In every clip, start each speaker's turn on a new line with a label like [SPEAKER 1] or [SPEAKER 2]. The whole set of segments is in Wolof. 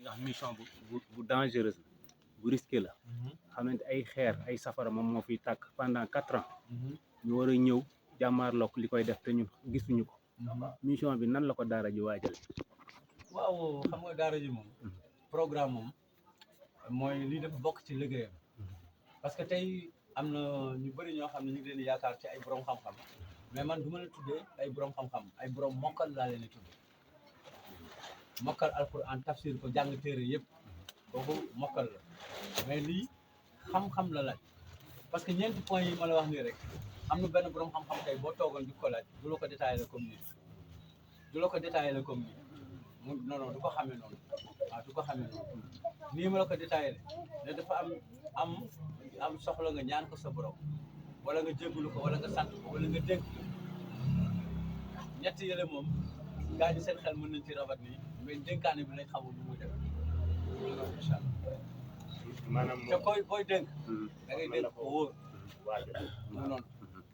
[SPEAKER 1] ndax mission bu dangereuse bu risqué la xamante ay xeer ay safara moom moo fiy tàkk pendant 4 ans ñu war a ñëw jàmmaarloog li koy def te ñun gisuñu ko mission bi nan la ko daara ji waajal
[SPEAKER 2] waaw xam nga daara ji moom programme moom mooy lii dafa bokk ci liggéeyam parce que tey am na ñu bëri ñoo xam ne ñu ngi leen di yaakaar ci ay borom xam-xam mais man du ma leen tuddee ay borom xam-xam ay borom mokkal laa leen di tuddee mokkal alquran tafsir ko jàng téere yëpp kooku mokkal la mais lii xam-xam la laaj parce que ñeenti points yi ma la wax nii rek am na benn borom xam-xam tey boo toogoon di ko laaj du la ko détaillé la comme nii du la ko détaillé la comme nii non non du ko xamee noonu waaw du ko xamee noonu nii ma la ko détaillé ne dafa am soxla nga ñaan ko sa borom wala nga jégalu ko wala nga sant ko wala nga dénk ñetti yële moom gaa ñi seen xel mën nañ ci rabat nii mais dénkaane bi lañ xamul lu muy def incha allah
[SPEAKER 3] maanaam
[SPEAKER 2] te koy dénk da ngay dénk ko wóor mu noonu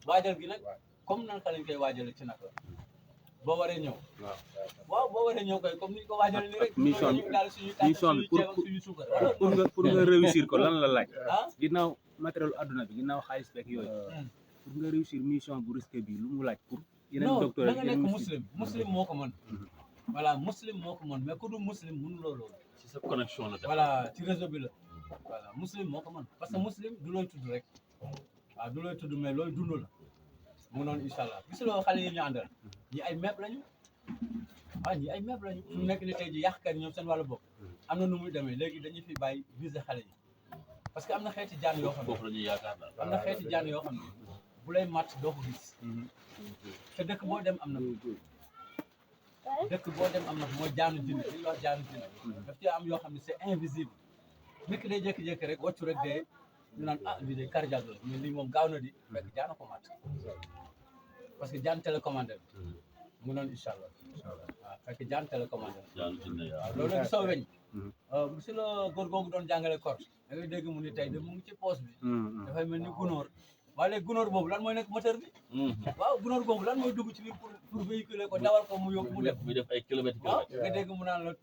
[SPEAKER 2] waajal gi nag comme naka lañ koy waajale ci naka boo waree ñëw waaw boo waree ñëw koy comme ni ko waajale ni rek
[SPEAKER 1] mission bi
[SPEAKER 2] daal suñu tànn suñu ceeb ak suñu suukar
[SPEAKER 1] pour nga réussir ko lan la laaj ginnaaw matériel adduna bi ginnaaw xaalis beeg yooyu pour nga réussir mission bu risqué bi lu mu laaj pour yeneen docteur
[SPEAKER 2] da nga nekk muslim moo ko mën voilà muslim moo ko mën mais ku du muslim mënuloo loolu
[SPEAKER 4] ci sa connexion la
[SPEAKER 2] voilà ci réseau bi la voilà muslim moo ko mën parce que muslim du looy tudd rek waaw du looy tudd mais looy dund la mu noonu incha allah gisuloo xale yi ñu àndal ñi ay meeb lañu waaw ñi ay meeb lañu fu mu nekk ni tey ji yàqkat yi ñoom seen wàllu bopp am na nu muy demee léegi dañu fi bàyyi visé xale yi parce que am na xeeti jaan yoo xam ne
[SPEAKER 4] foofu la ñuy yaakaar daal
[SPEAKER 2] am na xeeti jaan yoo xam ne bu lay màtt doo ko gis te dëkk boo dem am na dëkk boo dem am na mooy jaanu jinne li ñuy wax jaanu jinne daf ci am yoo xam ne c'est invisible nit ki day jékki-jékki rek wàccu rek dee ñu naan ah lii de cardiaque la mais lii moom gaaw na di fekk jaana ko màtt parce que jaan télécommandé mu noonu incha allah waaw fekk jaan télécommandé waaw loolu nag soo weñ si la góor googu doon jàngale corps da ngay dégg mu ni tey de mu ngi ci poos bi dafay mel ni gunóor waaye léegi gunóor boobu lan mooy nekk moteur bi waaw gunóor boobu lan mooy dugg ci biir pour véhiculer ko dawal ko mu yóbbu mu def
[SPEAKER 4] muy def ay kilomètres
[SPEAKER 2] waaw nga dégg mu naan la